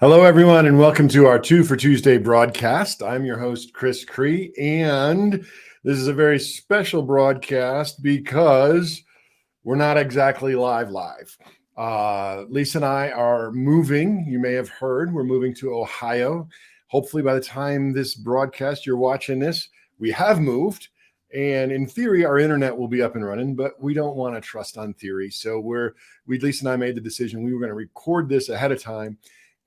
Hello, everyone, and welcome to our Two for Tuesday broadcast. I'm your host, Cree, and this is a very special broadcast because we're not exactly live. Lisa and I are moving. You may have heard we're moving to Ohio. Hopefully, by the time this broadcast, you're watching this, we have moved. And in theory, our internet will be up and running, but we don't want to trust on theory. So Lisa and I made the decision we were going to record this ahead of time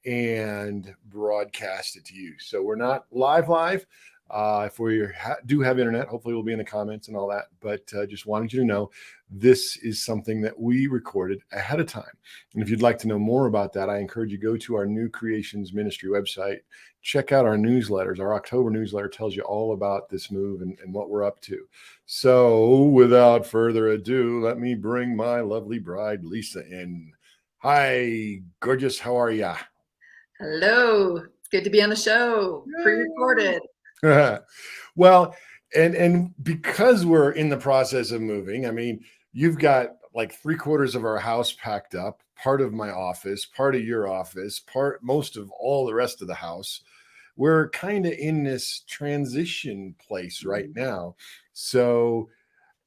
and broadcast it to you. So we're not live. If we do have internet, hopefully we'll be in the comments and all that. But just wanted you to know this is something that we recorded ahead of time. And if you'd like to know more about that, I encourage you to go to our NewCREEations ministry website. Check out our newsletters. Our October newsletter tells you all about this move and what we're up to. So without further ado, let me bring my lovely bride, Lisa, in. Hi, gorgeous. How are ya? Hello. It's good to be on the show. Pre-recorded. Well, and because we're in the process of moving, I mean, you've got like 3/4 of our house packed up, part of my office, part of your office, most of all the rest of the house. We're kind of in this transition place right now. So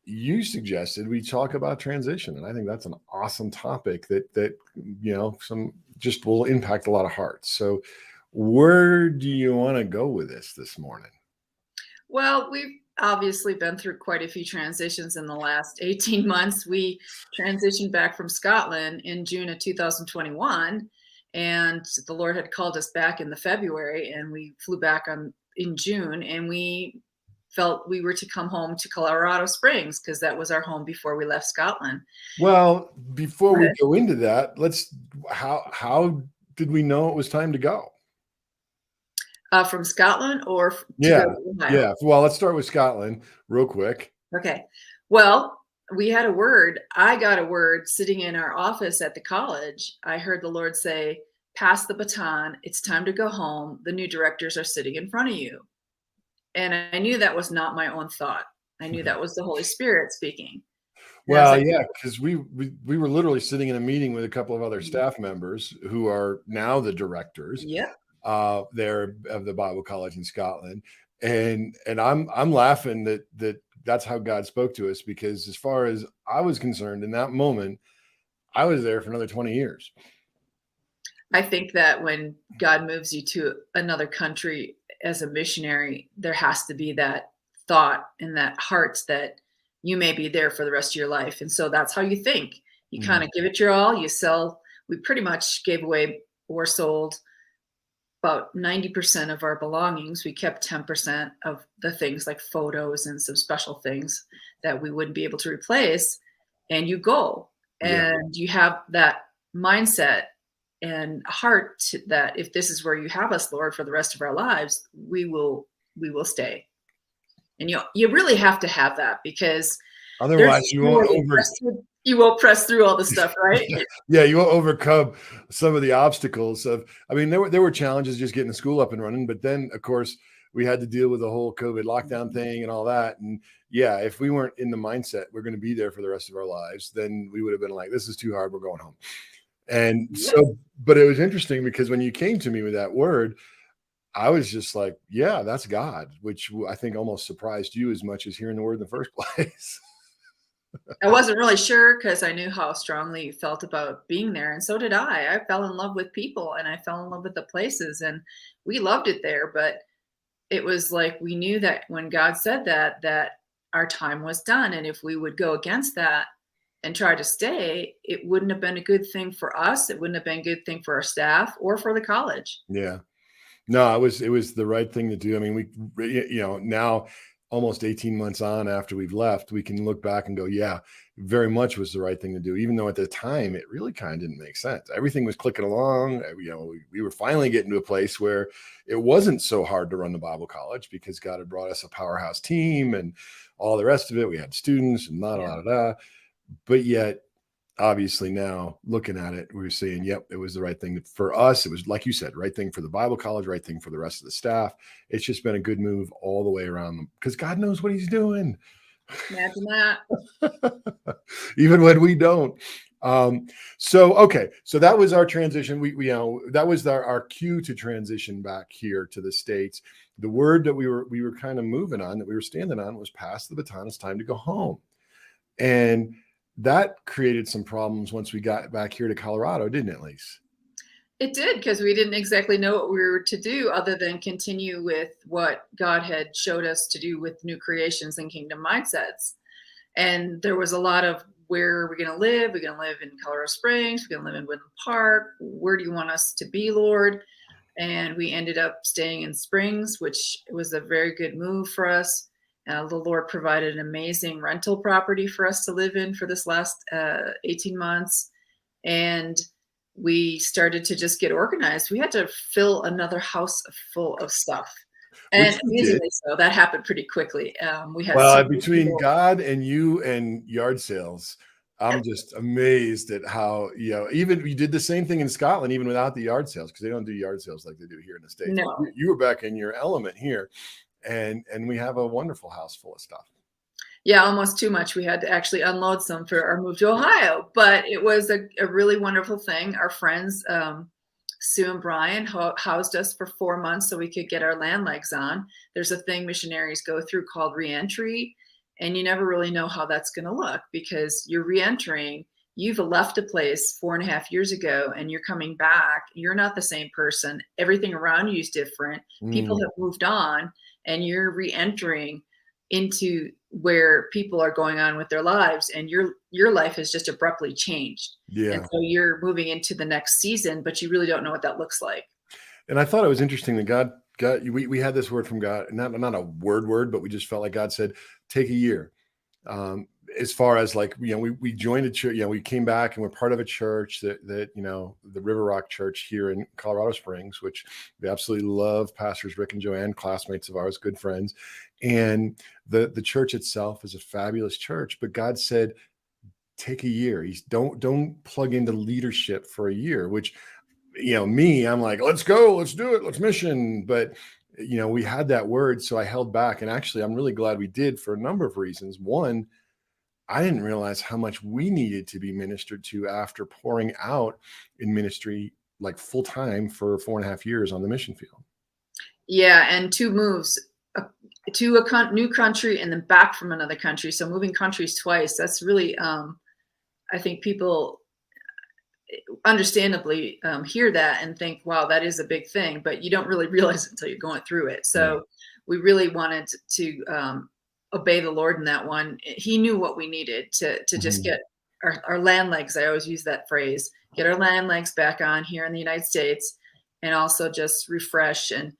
you suggested we talk about transition, and I think that's an awesome topic that some just will impact a lot of hearts. So where do you want to go with this morning? Well, we've obviously been through quite a few transitions in the last 18 months. We transitioned back from Scotland in June of 2021, and the Lord had called us back in the February, and we flew back in June, and we felt we were to come home to Colorado Springs because that was our home before we left Scotland. Well, before we go into that, how did we know it was time to go? From Scotland or yeah. Well, let's start with Scotland real quick. Okay. Well, we had a word. I got a word sitting in our office at the college. I heard the Lord say, "Pass the baton. It's time to go home. The new directors are sitting in front of you." And I knew that was not my own thought. I knew that was the Holy Spirit speaking. Well, yeah, because we were literally sitting in a meeting with a couple of other staff members who are now the directors. Yeah. There of the Bible College in Scotland, and I'm laughing that's how God spoke to us, because as far as I was concerned in that moment, I was there for another 20 years. I think that when God moves you to another country as a missionary, there has to be that thought and that heart that you may be there for the rest of your life. And so that's how you think. You kind of give it your all. You sell. We pretty much gave away or sold about 90% of our belongings. We kept 10% of the things like photos and some special things that we wouldn't be able to replace. And you go and you have that mindset and heart that if this is where you have us, Lord, for the rest of our lives, we will stay. And you really have to have that, because otherwise you won't press through all the stuff, right? Yeah, you won't overcome some of the obstacles there were challenges just getting the school up and running, but then of course we had to deal with the whole COVID lockdown thing and all that. And yeah, if we weren't in the mindset we're going to be there for the rest of our lives, then we would have been like, this is too hard, we're going home. And so, but it was interesting because when you came to me with that word, I was just like, yeah, that's God, which I think almost surprised you as much as hearing the word in the first place. I wasn't really sure because I knew how strongly you felt about being there. And so did I. I fell in love with people and I fell in love with the places, and we loved it there. But it was like we knew that when God said that our time was done. And if we would go against that and try to stay, it wouldn't have been a good thing for us. It wouldn't have been a good thing for our staff or for the college. Yeah. No, it was the right thing to do. I mean, now almost 18 months on after we've left, we can look back and go, yeah, very much was the right thing to do, even though at the time it really kind of didn't make sense. Everything was clicking along. We were finally getting to a place where it wasn't so hard to run the Bible college because God had brought us a powerhouse team and all the rest of it. We had students and but yet obviously now looking at it, we were saying, yep, it was the right thing for us. It was, like you said, right thing for the Bible college, right thing for the rest of the staff. It's just been a good move all the way around them because God knows what he's doing. Imagine that. Even when we don't. So that was our transition. That was our cue to transition back here to the States. The word that we were kind of moving on, that we were standing on, was pass the baton. It's time to go home. And that created some problems once we got back here to Colorado, didn't it, Lise? It did, because we didn't exactly know what we were to do other than continue with what God had showed us to do with NewCREEations and Kingdom Mindsets. And there was a lot of, where are we going to live? We're going to live in Colorado Springs. We're going to live in Woodland Park. Where do you want us to be, Lord? And we ended up staying in Springs, which was a very good move for us. The Lord provided an amazing rental property for us to live in for this last 18 months. And we started to just get organized. We had to fill another house full of stuff. And amazingly so, that happened pretty quickly. We had between God and you and yard sales, I'm just amazed at how, even you did the same thing in Scotland, even without the yard sales, because they don't do yard sales like they do here in the States. No. You were back in your element here, and we have a wonderful house full of stuff. Yeah, almost too much. We had to actually unload some for our move to Ohio, but it was a really wonderful thing. Our friends, Sue and Brian, housed us for 4 months so we could get our land legs on. There's a thing missionaries go through called reentry, and you never really know how that's going to look, because you're reentering. You've left a place 4.5 years ago and you're coming back. You're not the same person. Everything around you is different. People have moved on, and you're reentering into where people are going on with their lives, and your life has just abruptly changed. Yeah. And so you're moving into the next season, but you really don't know what that looks like. And I thought it was interesting that God, we had this word from God, not a word, but we just felt like God said, take a year. As far as we joined a church, we came back and we're part of a church that the River Rock Church here in Colorado Springs, which we absolutely love. Pastors Rick and Joanne, classmates of ours, good friends. And the church itself is a fabulous church, but God said, take a year. Don't plug into leadership for a year, which, I'm like, let's go, let's do it, let's mission. But, we had that word, so I held back. And actually, I'm really glad we did, for a number of reasons. One, I didn't realize how much we needed to be ministered to after pouring out in ministry like full time for 4.5 years on the mission field. Yeah, and 2 moves to a new country and then back from another country. So moving countries twice, that's really, I think people understandably hear that and think, wow, that is a big thing, but you don't really realize it until you're going through it. So we really wanted to obey the Lord in that one. He knew what we needed to just get our land legs. I always use that phrase, get our land legs back on here in the United States, and also just refresh and,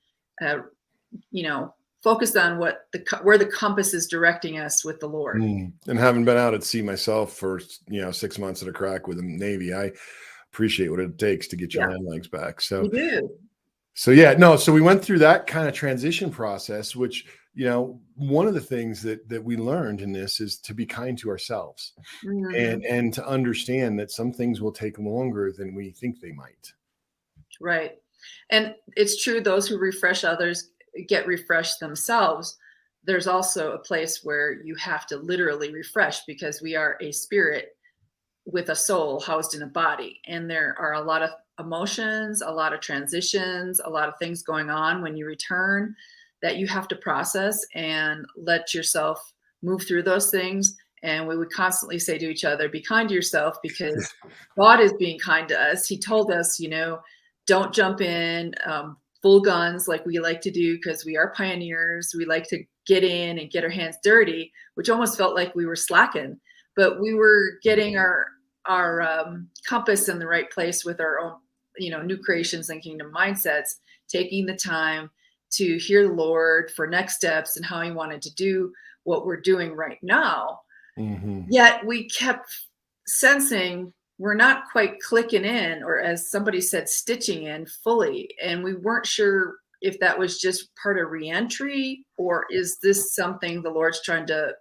focused on where the compass is directing us with the Lord. And having been out at sea myself for 6 months at a crack with the Navy, I appreciate what it takes to get your land legs back. So you do. So we went through that kind of transition process, which one of the things that we learned in this is to be kind to ourselves, and to understand that some things will take longer than we think they might. Right. And it's true, those who refresh others get refreshed themselves. There's also a place where you have to literally refresh, because we are a spirit with a soul housed in a body. And there are a lot of emotions, a lot of transitions, a lot of things going on when you return that you have to process and let yourself move through those things. And we would constantly say to each other, be kind to yourself, because God is being kind to us. He told us, don't jump in full guns like we like to do, because we are pioneers. We like to get in and get our hands dirty, which almost felt like we were slacking, but we were getting our compass in the right place with our own, NewCREEations and Kingdom Mindsets, taking the time to hear the Lord for next steps and how he wanted to do what we're doing right now. Yet we kept sensing we're not quite clicking in, or as somebody said, stitching in fully. And we weren't sure if that was just part of reentry, or is this something the Lord's trying to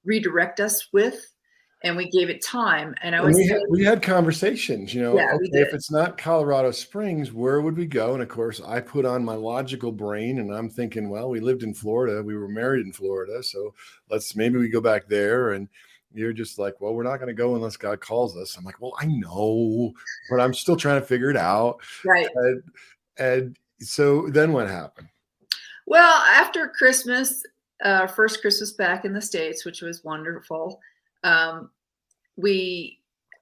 redirect us with? And we gave it time. And we had conversations, okay, if it's not Colorado Springs, where would we go? And of course, I put on my logical brain, and I'm thinking, well, we lived in Florida. We were married in Florida. So maybe we go back there. And, You're just like, well, we're not going to go unless God calls us. I'm like, well, I know, but I'm still trying to figure it out. Right. And so then what happened? Well, after Christmas, first Christmas back in the States, which was wonderful,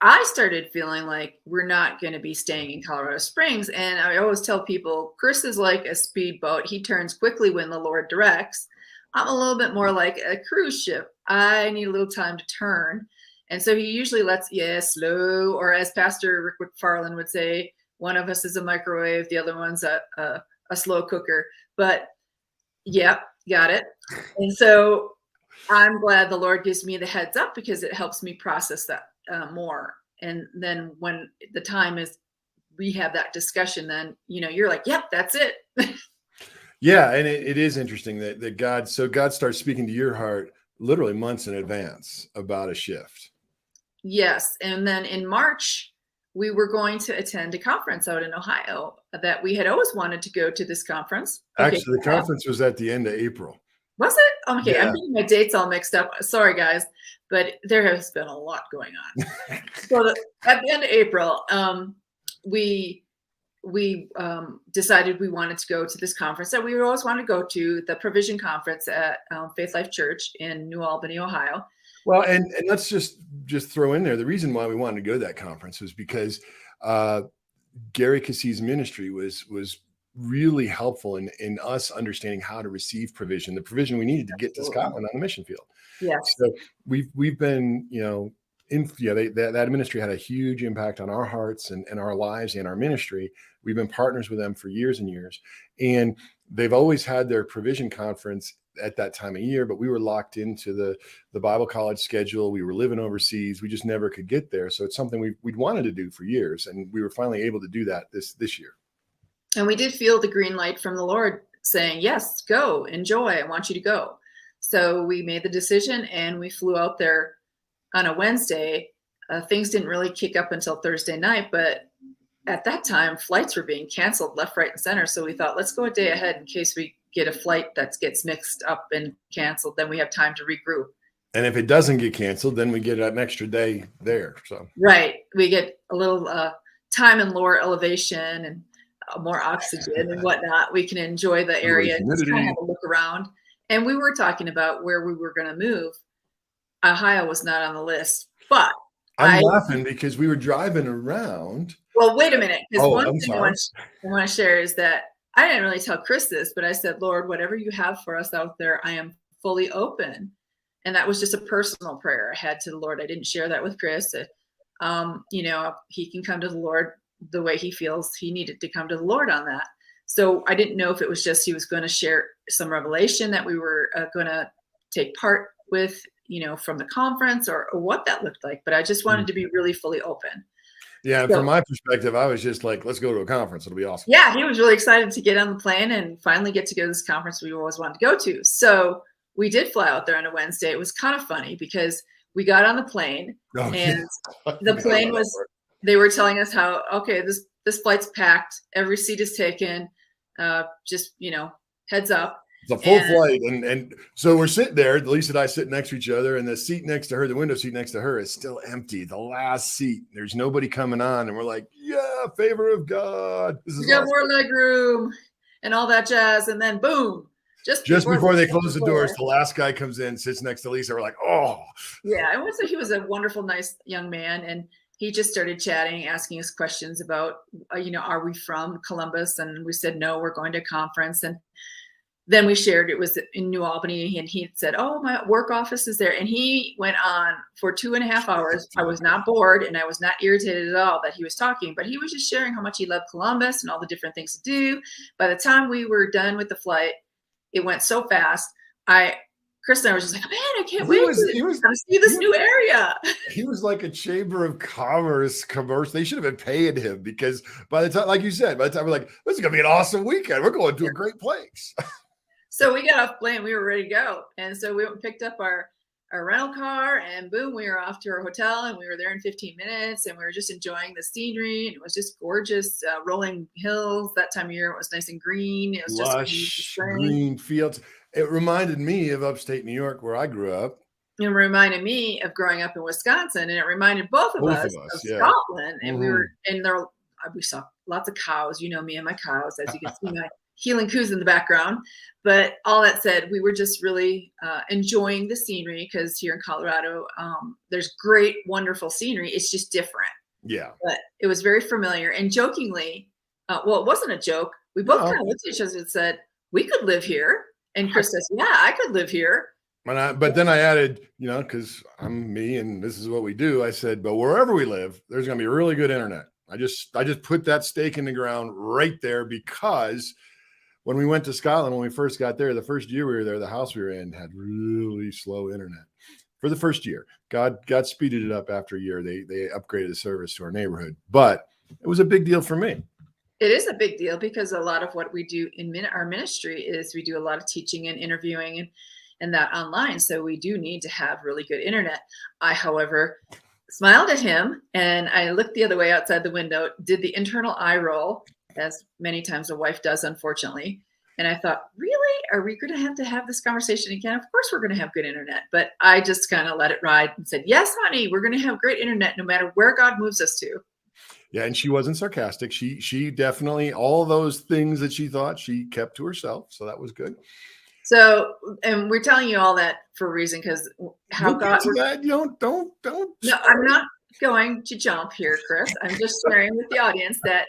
I started feeling like we're not going to be staying in Colorado Springs. And I always tell people, Chris is like a speedboat. He turns quickly when the Lord directs. I'm a little bit more like a cruise ship. I need a little time to turn. And so he usually lets, slow, or as Pastor Rick McFarland would say, one of us is a microwave, the other one's a slow cooker. But yep, got it. And so I'm glad the Lord gives me the heads up, because it helps me process that more. And then when the time is, we have that discussion, then, you're like, yep, that's it. Yeah. And it is interesting that God starts speaking to your heart literally months in advance about a shift. Yes. And then in March, we were going to attend a conference out in Ohio that we had always wanted to go to this conference. Actually, the conference was at the end of April. Was it? Okay, Yeah. I'm getting my dates all mixed up. Sorry, guys, but there has been a lot going on. So at the end of April, we decided we wanted to go to this conference that we always wanted to go to, the Provision Conference at Faith Life Church in New Albany, Ohio. Well, and let's just throw in there, the reason why we wanted to go to that conference was because Gary Cassie's ministry was really helpful in us understanding how to receive provision, the provision we needed to get to Scotland on the mission field. Yes. So we've been, that ministry had a huge impact on our hearts and our lives and our ministry. We've been partners with them for years and years, and they've always had their provision conference at that time of year, but we were locked into the Bible college schedule. We were living overseas. We just never could get there. So it's something we'd wanted to do for years, and we were finally able to do that this year. And we did feel the green light from the Lord saying, yes, go, enjoy. I want you to go. So we made the decision and we flew out there on a Wednesday. Things didn't really kick up until Thursday night, but at that time, flights were being canceled left, right, and center. So we thought, let's go a day ahead in case we get a flight that gets mixed up and canceled. Then we have time to regroup. And if it doesn't get canceled, then we get an extra day there. So right. We get a little time in lower elevation and more oxygen and whatnot. We can enjoy the area and just kind of have a look around. And we were talking about where we were going to move. Ohio was not on the list, but I'm laughing because we were driving around. Well, wait a minute. Because one thing I want to share is that I didn't really tell Chris this, but I said, Lord, whatever you have for us out there, I am fully open. And that was just a personal prayer I had to the Lord. I didn't share that with Chris. He can come to the Lord the way he feels he needed to come to the Lord on that. So I didn't know if it was just he was going to share some revelation that we were going to take part with, from the conference or what that looked like. But I just wanted to be really fully open. Yeah. So, from my perspective, I was just like, let's go to a conference. It'll be awesome. Yeah. He was really excited to get on the plane and finally get to go to this conference we always wanted to go to. So we did fly out there on a Wednesday. It was kind of funny because we got on the plane and the plane was, they were telling us how, okay, this flight's packed. Every seat is taken. Just, heads up. It's a full flight. And so we're sitting there, Lisa and I sit next to each other, and the seat next to her, the window seat next to her is still empty. The last seat, there's nobody coming on. And we're like, yeah, favor of God. This is awesome. More leg room and all that jazz. And then boom. Just before they close the doors, the last guy comes in, sits next to Lisa. We're like, oh. Yeah, he was a wonderful, nice young man. And he just started chatting, asking us questions about, are we from Columbus? And we said, no, we're going to a conference. And then we shared it was in New Albany. And he said, oh, my work office is there. And he went on for 2.5 hours. I was not bored and I was not irritated at all that he was talking, but he was just sharing how much he loved Columbus and all the different things to do. By the time we were done with the flight, it went so fast. Chris and I were just like, man, I can't wait to see this new area. He was like a Chamber of Commerce commercial. They should have been paying him because by the time, like you said, we're like, this is going to be an awesome weekend. We're going to a great place. So we got off plane. We were ready to go. And so we went and picked up our rental car and boom, we were off to our hotel and we were there in 15 minutes and we were just enjoying the scenery. And it was just gorgeous, rolling hills. That time of year, it was nice and green. It was lush, just green fields. It reminded me of upstate New York where I grew up. it reminded me of growing up in Wisconsin, and it reminded both of us of Yeah. Scotland. And we were, Mhm. and there, we saw lots of cows. You know me and my cows, as you can see my healing coos in the background. But all that said, we were just really enjoying the scenery, because here in Colorado, there's great, wonderful scenery. It's just different. Yeah. But it was very familiar. And jokingly, well, it wasn't a joke. We both No. kind of looked at each other and said, "We could live here." And Chris says, "Yeah, I could live here." But then I added, because I'm me and this is what we do. I said, but wherever we live, there's going to be really good internet. I just put that stake in the ground right there, because when we went to Scotland, when we first got there, the first year we were there, the house we were in had really slow internet for the first year. God speeded it up after a year. They upgraded the service to our neighborhood, but it was a big deal for me. It is a big deal, because a lot of what we do in our ministry is we do a lot of teaching and interviewing and that online. So we do need to have really good internet. I, however, smiled at him, and I looked the other way outside the window, did the internal eye roll, as many times a wife does, unfortunately. And I thought, really? Are we going to have this conversation again? Of course we're going to have good internet. But I just kind of let it ride and said, yes, honey, we're going to have great internet no matter where God moves us to. Yeah, and she wasn't sarcastic. She definitely, all those things that she thought, she kept to herself. So that was good. So, and we're telling you all that for a reason, because how God. Don't. No, I'm not going to jump here, Chris. I'm just sharing with the audience that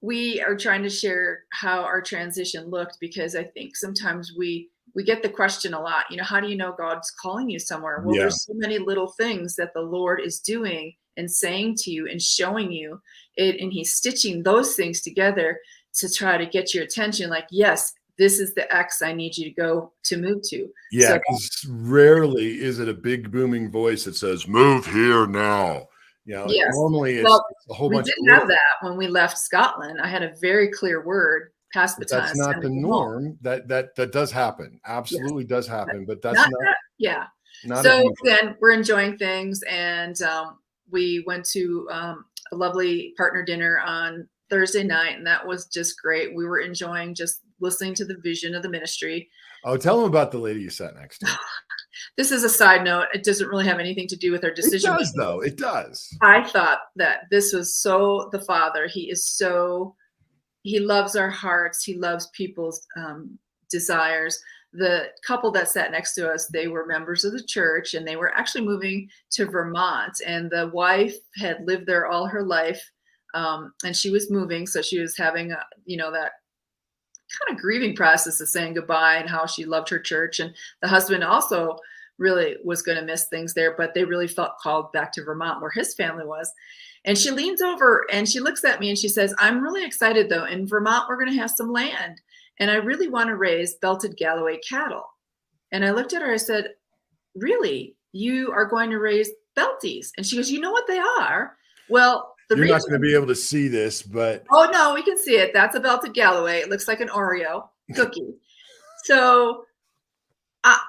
we are trying to share how our transition looked, because I think sometimes we get the question a lot, how do you know God's calling you somewhere? Well, there's so many little things that the Lord is doing and saying to you and showing you it, and he's stitching those things together to try to get your attention. Like, yes, this is the X I need you to move to. Yeah, So, because rarely is it a big booming voice that says, move here now. yes. Normally it's a whole we bunch didn't of have that when we left Scotland. I had a very clear word, pass the baton. That's not the norm. That does happen. Absolutely does happen. But that's not yeah. not So then we're enjoying things, and we went to a lovely partner dinner on Thursday night, and that was just great. We were enjoying just listening to the vision of the ministry. Oh, tell them about the lady you sat next to. This is a side note. It doesn't really have anything to do with our decision. It does, though. It does. I thought that this was so the Father. He loves our hearts. He loves people's desires. The couple that sat next to us, they were members of the church, and they were actually moving to Vermont, and the wife had lived there all her life, and she was moving. So she was having that kind of grieving process of saying goodbye, and how she loved her church. And the husband also really was going to miss things there, but they really felt called back to Vermont, where his family was. And she leans over and she looks at me and she says, I'm really excited, though. In Vermont, we're going to have some land, and I really want to raise belted Galloway cattle. And I looked at her, I said, really? You are going to raise Belties? And she goes, you know what they are? Well, you're not going to be able to see this, but oh no, we can see it. That's a belted Galloway. It looks like an Oreo cookie. So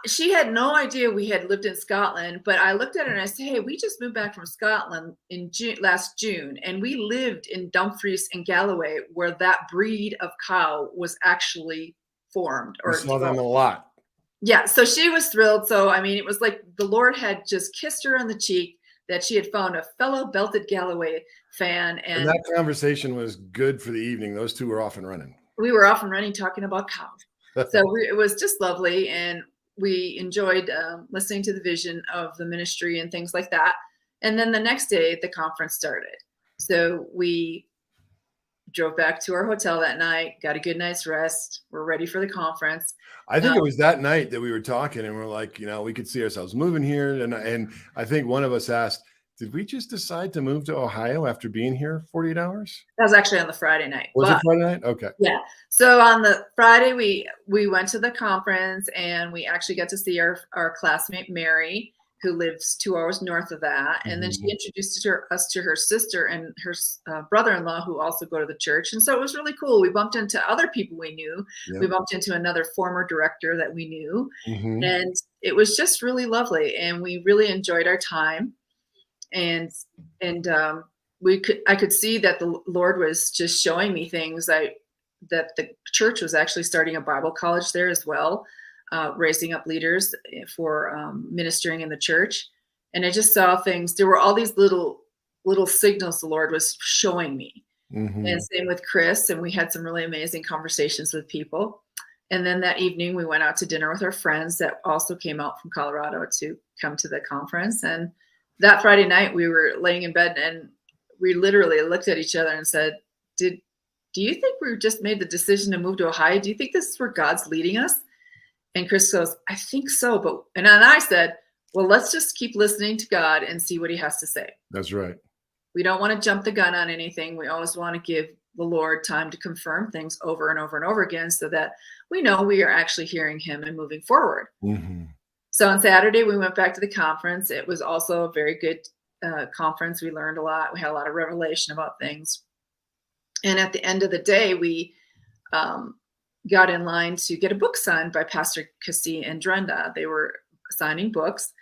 she had no idea we had lived in Scotland, but I looked at her and I said, hey, we just moved back from Scotland in last June, and we lived in Dumfries and Galloway, where that breed of cow was actually formed. Or saw them a lot. Yeah, so she was thrilled. So, I mean, it was like the Lord had just kissed her on the cheek that she had found a fellow belted Galloway fan. And that conversation was good for the evening. Those two were off and running. We were off and running talking about cows. So it was just lovely. And we enjoyed listening to the vision of the ministry and things like that. And then the next day, the conference started. So we drove back to our hotel that night, got a good night's rest. We're ready for the conference. I think it was that night that we were talking, and we're like, we could see ourselves moving here. And I think one of us asked, did we just decide to move to Ohio after being here 48 hours? That was actually on the Friday night. Was it Friday night? Okay. Yeah. So on the Friday, we went to the conference, and we actually got to see our classmate, Mary, who lives 2 hours north of that. And then she introduced us to her sister and her brother-in-law, who also go to the church. And so it was really cool. We bumped into other people we knew. Yep. We bumped into another former director that we knew. And it was just really lovely. And we really enjoyed our time. And I could see that the Lord was just showing me things that the church was actually starting a Bible college there as well. raising up leaders for ministering in the church. And I just saw things. There were all these little signals the Lord was showing me. And same with Chris. And we had some really amazing conversations with people. And then that evening we went out to dinner with our friends that also came out from Colorado to come to the conference. And that Friday night we were laying in bed and we literally looked at each other and said, do you think we just made the decision to move to Ohio? Do you think this is where God's leading us? And Chris goes, I think so. And then I said, well, let's just keep listening to God and see what he has to say. That's right. We don't want to jump the gun on anything. We always want to give the Lord time to confirm things over and over and over again so that we know we are actually hearing him and moving forward. So on Saturday, we went back to the conference. It was also a very good conference. We learned a lot. We had a lot of revelation about things. And at the end of the day, we got in line to get a book signed by Pastor Cassie and Drenda. They were signing books.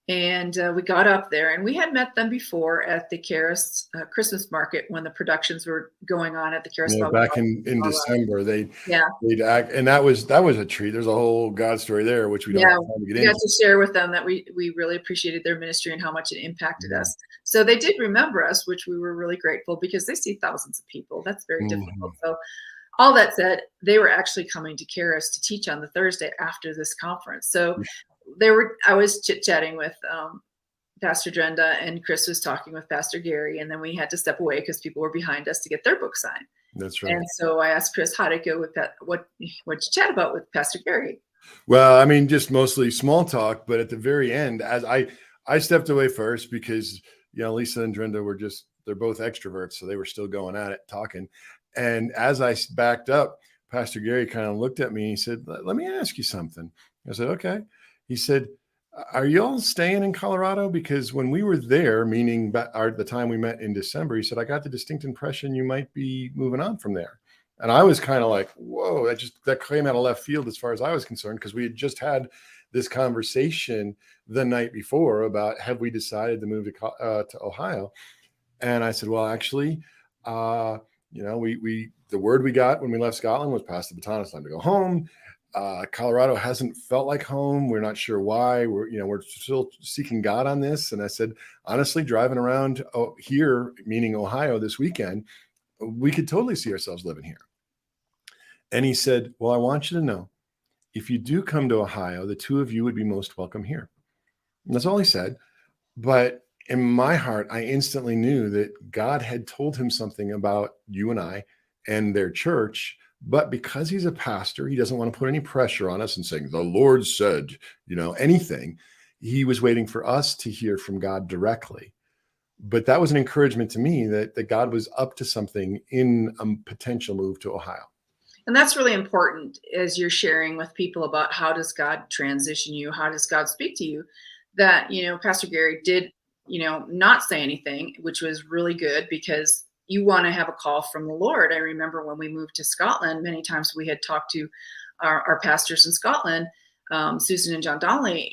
And we got up there, and we had met them before at the Karis Christmas market when the productions were going on at the Karis. Yeah, back in December, they'd act, and that was a treat. There's a whole God story there, which we don't have time to get into. We got to share with them that we really appreciated their ministry and how much it impacted us. So they did remember us, which we were really grateful because they see thousands of people. That's very difficult. So all that said, they were actually coming to Karis to teach on the Thursday after this conference. So I was chit-chatting with Pastor Drenda, and Chris was talking with Pastor Gary, and then we had to step away because people were behind us to get their book signed. That's right. And so I asked Chris, how did it go with that? What'd you chat about with Pastor Gary? Well, I mean, just mostly small talk, but at the very end, as I stepped away first because, Lisa and Drenda they're both extroverts. So they were still going at it, talking. And as I backed up, Pastor Gary kind of looked at me and he said, let me ask you something. I said, okay. He said, are you all staying in Colorado? Because when we were there, meaning the time we met in December, he said, I got the distinct impression you might be moving on from there. And I was kind of like, whoa, that came out of left field as far as I was concerned, because we had just had this conversation the night before about, have we decided to move to Ohio? And I said, well, actually, the word we got when we left Scotland was pass the baton, it's time to go home. Colorado hasn't felt like home. We're not sure why. We're still seeking God on this. And I said, honestly, driving around here, meaning Ohio, this weekend, we could totally see ourselves living here. And he said, well, I want you to know, if you do come to Ohio, the two of you would be most welcome here. And that's all he said. But in my heart, I instantly knew that God had told him something about you and I and their church. But because he's a pastor, he doesn't want to put any pressure on us and saying, the Lord said, anything. He was waiting for us to hear from God directly. But that was an encouragement to me that God was up to something in a potential move to Ohio. And that's really important as you're sharing with people about how does God transition you? How does God speak to you? That, Pastor Gary did, not say anything, which was really good because you want to have a call from the Lord. I remember when we moved to Scotland, many times we had talked to our pastors in Scotland, Susan and John Donnelly,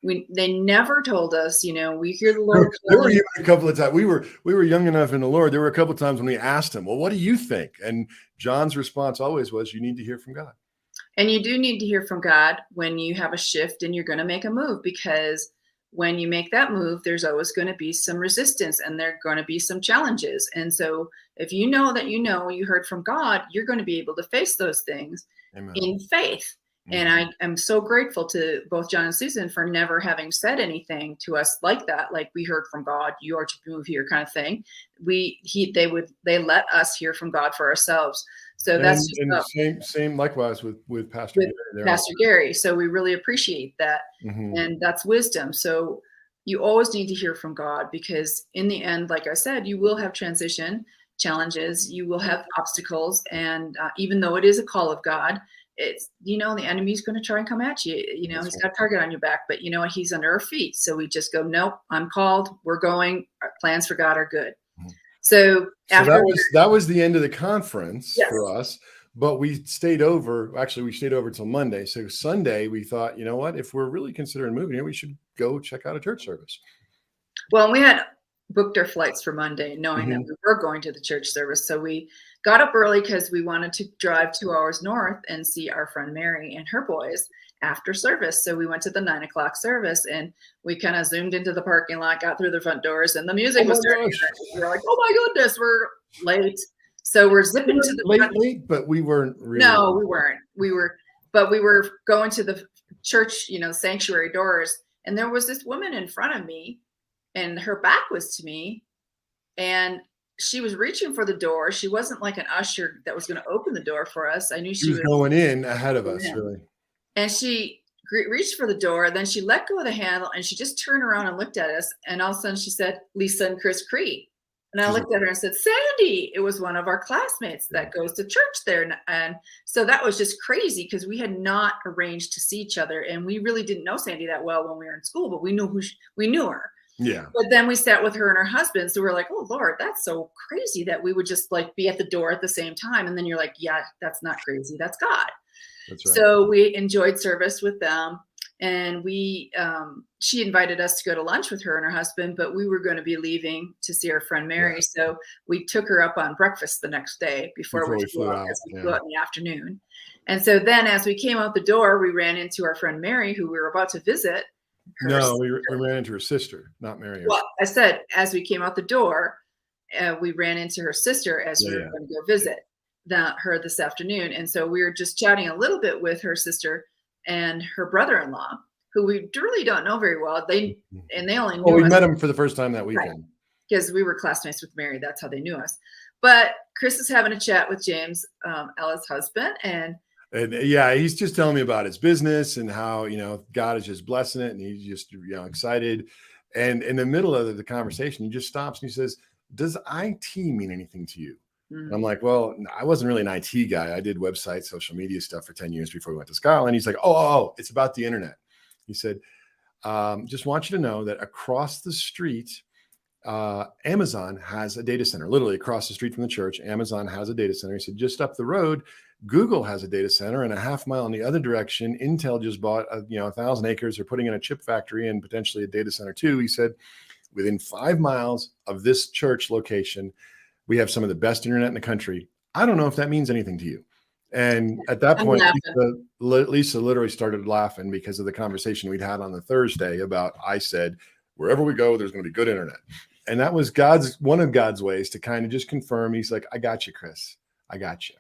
they never told us, we hear the Lord. There were even a couple of times we were young enough in the Lord. There were a couple of times when we asked him, well, what do you think? And John's response always was, you need to hear from God. And you do need to hear from God when you have a shift and you're going to make a move, because when you make that move, there's always going to be some resistance and there are going to be some challenges. And so if you know that you heard from God, you're going to be able to face those things in faith. And I am so grateful to both John and Susan for never having said anything to us like that. Like, we heard from God, you are to move here kind of thing. They let us hear from God for ourselves. So that's same likewise with Pastor Gary. Pastor Gary. So we really appreciate that. And that's wisdom. So you always need to hear from God, because in the end, like I said, you will have transition challenges, you will have obstacles. And even though it is a call of God, it's, the enemy's going to try and come at you. He's got a target on your back, but he's under our feet. So we just go, nope, I'm called. We're going. Our plans for God are good. So that was the end of the conference for us, but we stayed over. Actually, we stayed over till Monday. So Sunday, we thought, you know what, if we're really considering moving here, we should go check out a church service. Well, we had booked our flights for Monday, knowing that we were going to the church service. So we got up early because we wanted to drive 2 hours north and see our friend Mary and her boys. after service. So we went to the 9 o'clock service, and we kind of zoomed into the parking lot, got through the front doors, and the music was starting. We were like, oh my goodness, we're late. So we're zipping to the late, but we weren't really. No, we weren't. We were going to the church, sanctuary doors, and there was this woman in front of me, and her back was to me, and she was reaching for the door. She wasn't like an usher that was going to open the door for us. I knew she was going in ahead of us, really. And she reached for the door. Then she let go of the handle, and she just turned around and looked at us. And all of a sudden she said, Lisa and Chris Cree. And I looked at her and said, Sandy. It was one of our classmates that goes to church there. And so that was just crazy, because we had not arranged to see each other. And we really didn't know Sandy that well when we were in school, but we knew her. Yeah. But then we sat with her and her husband. So we're like, oh, Lord, that's so crazy that we would just like be at the door at the same time. And then you're like, yeah, that's not crazy. That's God. That's right. So we enjoyed service with them. And she invited us to go to lunch with her and her husband, but we were going to be leaving to see our friend Mary. Yeah. So we took her up on breakfast the next day before we flew out, because we flew out in the afternoon. And so then as we came out the door, we ran into our friend Mary, who we were about to visit. No, we ran into her sister, not Mary. Well, I said, as we came out the door, we ran into her sister as we were going to go visit her this afternoon. And so we were just chatting a little bit with her sister and her brother-in-law, who we really don't know very well. They only knew us. We met him for the first time that weekend. Because we were classmates with Mary. That's how they knew us. But Chris is having a chat with James, Ella's husband, and he's just telling me about his business and how, God is just blessing it. And he's just, excited. And in the middle of the conversation, he just stops and he says, does IT mean anything to you? Mm-hmm. I'm like, well, I wasn't really an IT guy. I did websites, social media stuff for 10 years before we went to Scotland. He's like, oh, it's about the internet. He said, just want you to know that across the street, Amazon has a data center, literally across the street from the church. Amazon has a data center. He said, just up the road, Google has a data center, and a half mile in the other direction, Intel just bought 1,000 acres. They're putting in a chip factory and potentially a data center too. He said, within 5 miles of this church location, we have some of the best internet in the country. I don't know if that means anything to you. And at that point, Lisa literally started laughing because of the conversation we'd had on the Thursday about, I said, wherever we go, there's going to be good internet. And that was one of God's ways to kind of just confirm. He's like, I got you, Chris. I got you.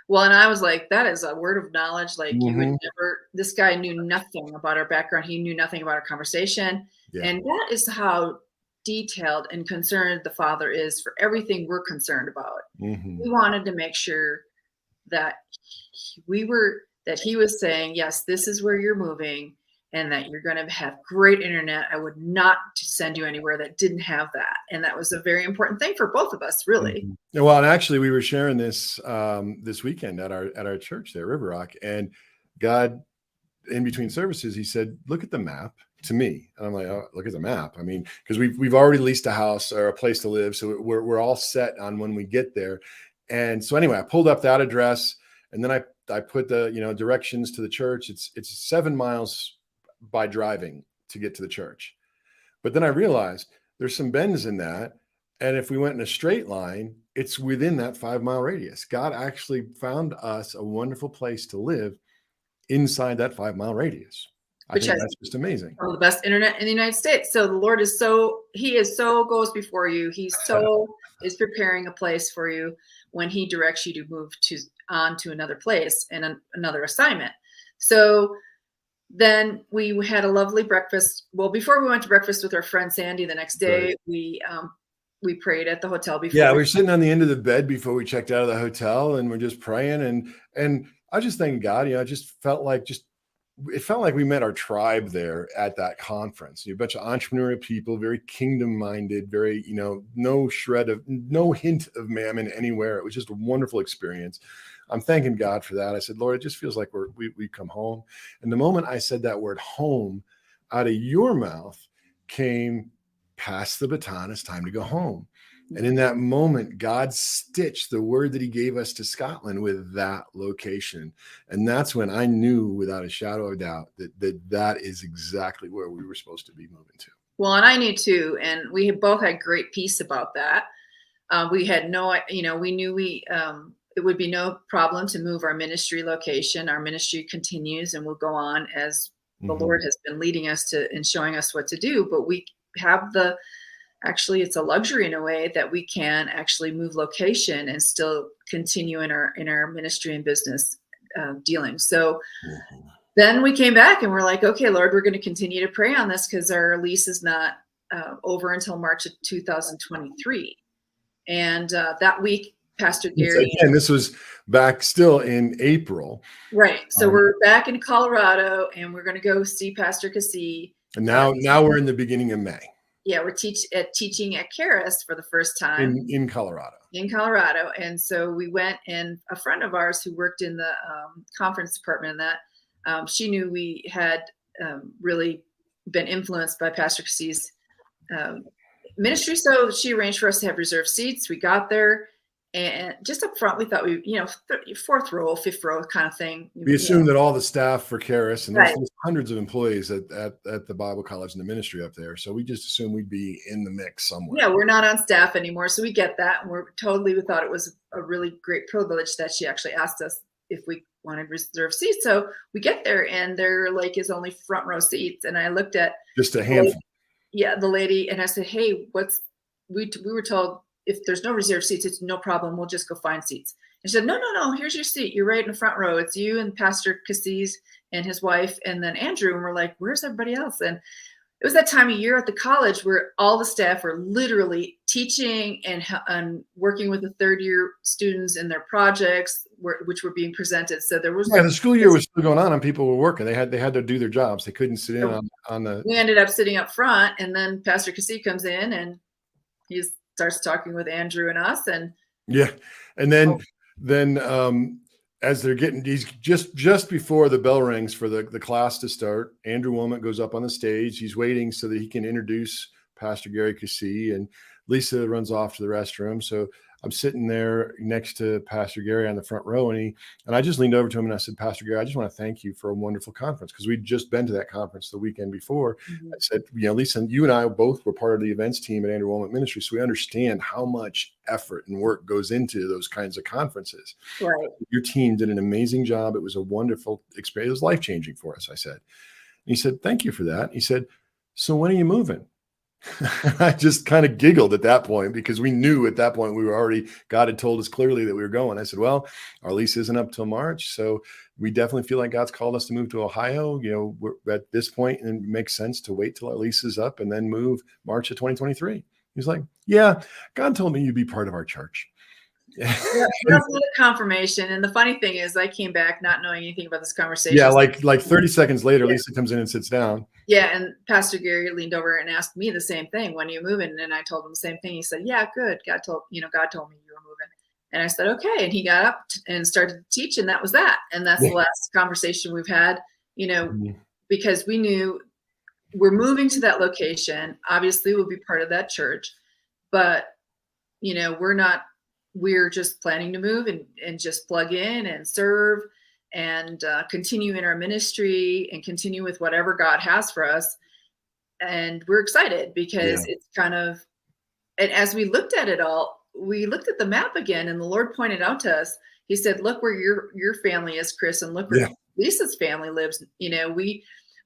Well, and I was like, that is a word of knowledge. Like you would never, this guy knew nothing about our background. He knew nothing about our conversation. Yeah. And that is how detailed and concerned the Father is for everything we're concerned about. Mm-hmm. We wanted to make sure that he was saying, yes, this is where you're moving and that you're going to have great internet. I would not send you anywhere that didn't have that. And that was a very important thing for both of us, really. Mm-hmm. Well, and actually we were sharing this this weekend at our church there, River Rock, and God, in between services, he said, look at the map to me. And I'm like, oh, look at the map. I mean, because we've already leased a house or a place to live. So we're all set on when we get there. And so anyway, I pulled up that address, and then I put the, directions to the church. It's 7 miles by driving to get to the church. But then I realized there's some bends in that. And if we went in a straight line, it's within that 5 mile radius. God actually found us a wonderful place to live inside that 5 mile radius. I think that's just amazing. One of the best internet in the United States. So the Lord is goes before you. He is preparing a place for you when he directs you to move on to another place and another assignment. So then we had a lovely breakfast. Well, before we went to breakfast with our friend Sandy the next day, right. We prayed at the hotel before. Yeah, we were sitting on the end of the bed before we checked out of the hotel, and we're just praying. And I just thank God, it just felt like it felt like we met our tribe there at that conference. A bunch of entrepreneurial people, very kingdom-minded, very, no hint of mammon anywhere. It was just a wonderful experience. I'm thanking God for that. I said, Lord, it just feels like we come home. And the moment I said that word home, out of your mouth came, pass the baton, it's time to go home. And in that moment, God stitched the word that he gave us to Scotland with that location. And that's when I knew without a shadow of doubt that is exactly where we were supposed to be moving to. Well, and I knew too. And we both had great peace about that. We had we knew it would be no problem to move our ministry location. Our ministry continues and will go on as the Lord has been leading us to and showing us what to do. But we have actually, it's a luxury in a way that we can actually move location and still continue in our ministry and business dealings. So then we came back and we're like, okay, Lord, we're going to continue to pray on this because our lease is not over until March of 2023. And that week, Pastor Gary. Again, this was back still in April. Right. So we're back in Colorado and we're going to go see Pastor Cassie. And now we're in the beginning of May. Yeah, we're teaching at Karis for the first time. In Colorado. In Colorado. And so we went, and a friend of ours who worked in the conference department in that, she knew we had really been influenced by Pastor Cassie's ministry. So she arranged for us to have reserved seats. We got there. And just up front, we thought fourth row, fifth row kind of thing. We assumed that all the staff for Karis, and there's hundreds of employees at the Bible College and the ministry up there. So we just assumed we'd be in the mix somewhere. Yeah, we're not on staff anymore. So we get that. And we thought it was a really great privilege that she actually asked us if we wanted reserved seats. So we get there and there is only front row seats. And I looked at just a handful. The lady, and I said, hey, we were told, if there's no reserved seats, it's no problem. We'll just go find seats. And she said, no, here's your seat. You're right in the front row. It's you and Pastor Cassis and his wife, and then Andrew. And we're like, where's everybody else? And it was that time of year at the college where all the staff were literally teaching and working with the third year students in their projects, which were being presented. So there was the school year was still going on and people were working. They had to do their jobs. They couldn't sit in on the. We ended up sitting up front, and then Pastor Cassis comes in and he's starts talking with Andrew and us, and then as they're getting, he's just before the bell rings for the class to start, Andrew Womack goes up on the stage. He's waiting so that he can introduce Pastor Gary Cassie, and Lisa runs off to the restroom. So I'm sitting there next to Pastor Gary on the front row, and I just leaned over to him and I said, Pastor Gary, I just want to thank you for a wonderful conference, because we'd just been to that conference the weekend before. I said, Lisa, you and I both were part of the events team at Andrew Womack Ministry, so we understand how much effort and work goes into those kinds of conferences. Right. Your team did an amazing job. It was a wonderful experience. It was life-changing for us, I said. And he said, thank you for that. He said, so when are you moving? I just kind of giggled at that point, because we knew at that point God had told us clearly that we were going. I said, well, our lease isn't up till March. So we definitely feel like God's called us to move to Ohio. We're at this point, and it makes sense to wait till our lease is up and then move March of 2023. He's like, yeah, God told me you'd be part of our church. That's a confirmation. And the funny thing is, I came back not knowing anything about this conversation. Yeah, like 30 seconds later, Lisa comes in and sits down. Yeah, and Pastor Gary leaned over and asked me the same thing. When are you moving? And I told him the same thing. He said, yeah, good. God told me you were moving. And I said, okay. And he got up and started to teach, and that was that. And that's the last conversation we've had, because we knew we're moving to that location. Obviously, we'll be part of that church, but we're just planning to move and just plug in and serve and continue in our ministry and continue with whatever God has for us. And we're excited because it's kind of, and as we looked at it all, we looked at the map again, and the Lord pointed out to us, he said, look where your family is, Chris, and look where Lisa's family lives.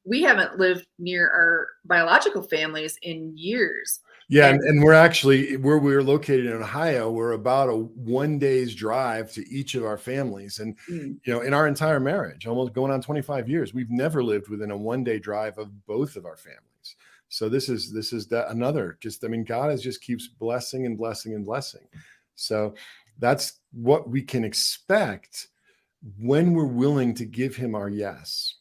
We haven't lived near our biological families in years. Yeah, and we're actually, where we're located in Ohio, we're about a 1 day's drive to each of our families. And, in our entire marriage, almost going on 25 years, we've never lived within a 1 day drive of both of our families. So this is that another, God just keeps blessing and blessing and blessing. So that's what we can expect when we're willing to give him our yes.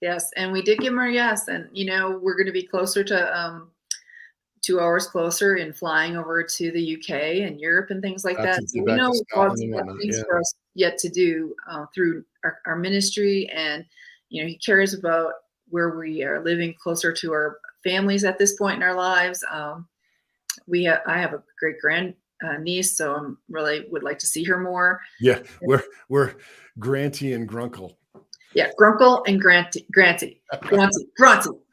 Yes. And we did give him our yes. And, we're going to be closer to, 2 hours closer in flying over to the UK and Europe and things like that. So we know God's got things for us yet to do through our ministry. And, he cares about where we are living closer to our families at this point in our lives. I have a great grand niece, so I really would like to see her more. Yeah, we're Granty and Grunkle. Yeah, Grunkle and Granty.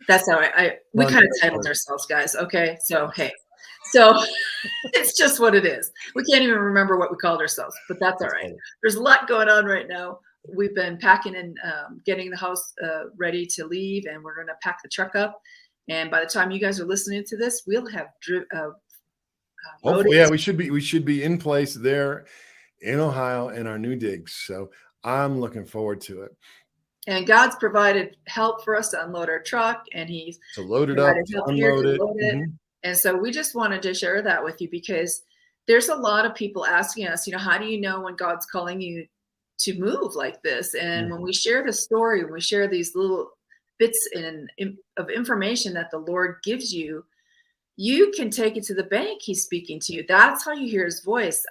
That's how we kind of titled ourselves, guys. Okay, so hey, So it's just what it is. We can't even remember what we called ourselves, but that's all right. There's a lot going on right now. We've been packing and getting the house ready to leave, and we're going to pack the truck up. And by the time you guys are listening to this, we'll have hopefully, yeah, we should be in place there in Ohio in our new digs. So I'm looking forward to it. And God's provided help for us to unload our truck, and He's to load it up, provided to help unload here to it. load it. Mm-hmm. And so we just wanted to share that with you, because there's a lot of people asking us, how do you know when God's calling you to move like this? And when we share the story, when we share these little bits of information that the Lord gives you, you can take it to the bank. He's speaking to you. That's how you hear His voice.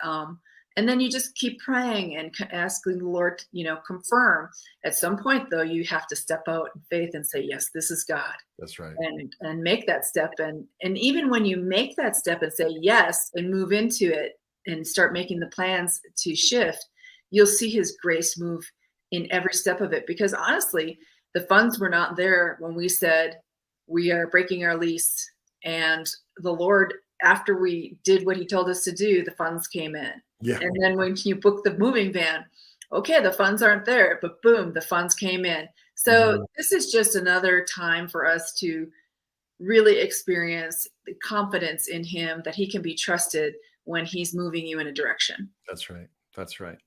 And then you just keep praying and asking the Lord, confirm. At some point, though, you have to step out in faith and say, yes, this is God. That's right. And make that step. And even when you make that step and say yes and move into it and start making the plans to shift, you'll see His grace move in every step of it. Because honestly, the funds were not there when we said we are breaking our lease. And the Lord, after we did what He told us to do, the funds came in. Yeah. And then when you book the moving van, okay, the funds aren't there, but boom, the funds came in. So this is just another time for us to really experience the confidence in Him that He can be trusted when He's moving you in a direction. That's right. That's right.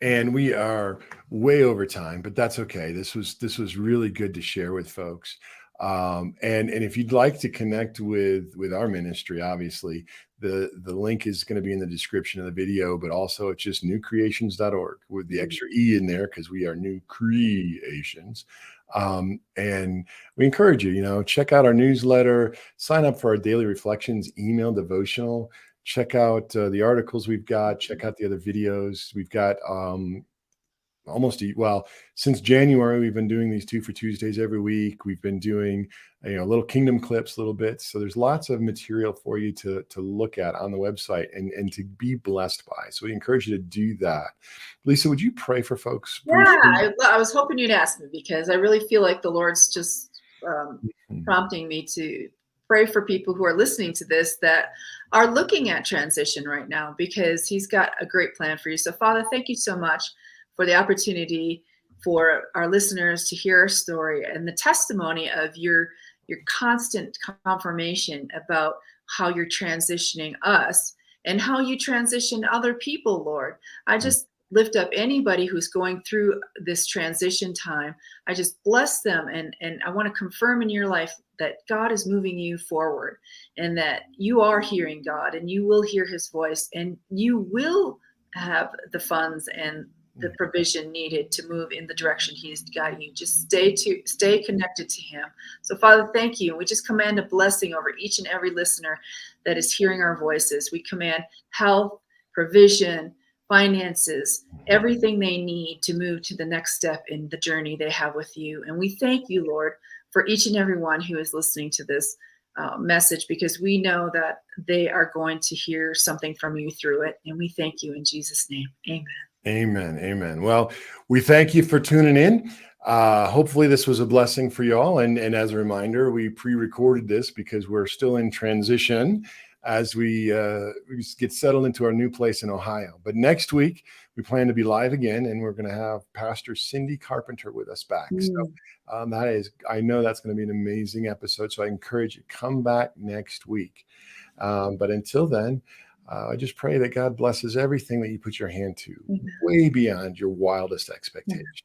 And we are way over time, but that's okay. This was really good to share with folks. And if you'd like to connect with our ministry, obviously the link is going to be in the description of the video, but also it's just newcreations.org with the extra E in there, because we are NewCREEations. And we encourage you, check out our newsletter, sign up for our daily reflections email devotional, check out the articles we've got, check out the other videos we've got. Since January, we've been doing these 2 for Tuesdays every week. We've been doing, little kingdom clips, little bits. So there's lots of material for you to look at on the website and to be blessed by. So we encourage you to do that. Lisa, would you pray for folks? Yeah, I was hoping you'd ask me, because I really feel like the Lord's just prompting me to pray for people who are listening to this that are looking at transition right now, because He's got a great plan for you. So Father, thank you so much for the opportunity for our listeners to hear our story and the testimony of your constant confirmation about how you're transitioning us and how you transition other people, Lord. I just lift up anybody who's going through this transition time. I just bless them, and I want to confirm in your life that God is moving you forward, and that you are hearing God, and you will hear His voice, and you will have the funds and the provision needed to move in the direction He's guiding you. Just stay connected to Him. So Father, thank you. We just command a blessing over each and every listener that is hearing our voices. We command health, provision, finances, everything they need to move to the next step in the journey they have with you. And we thank you, Lord, for each and every one who is listening to this message, because we know that they are going to hear something from you through it. And we thank you in Jesus' name. Amen. Amen. Amen. Well, we thank you for tuning in. Hopefully this was a blessing for you all. And as a reminder, we pre-recorded this because we're still in transition as we get settled into our new place in Ohio. But next week, we plan to be live again, and we're going to have Pastor Cindy Carpenter with us back. So I know that's going to be an amazing episode. So I encourage you, come back next week. But until then, I just pray that God blesses everything that you put your hand to, way beyond your wildest expectations.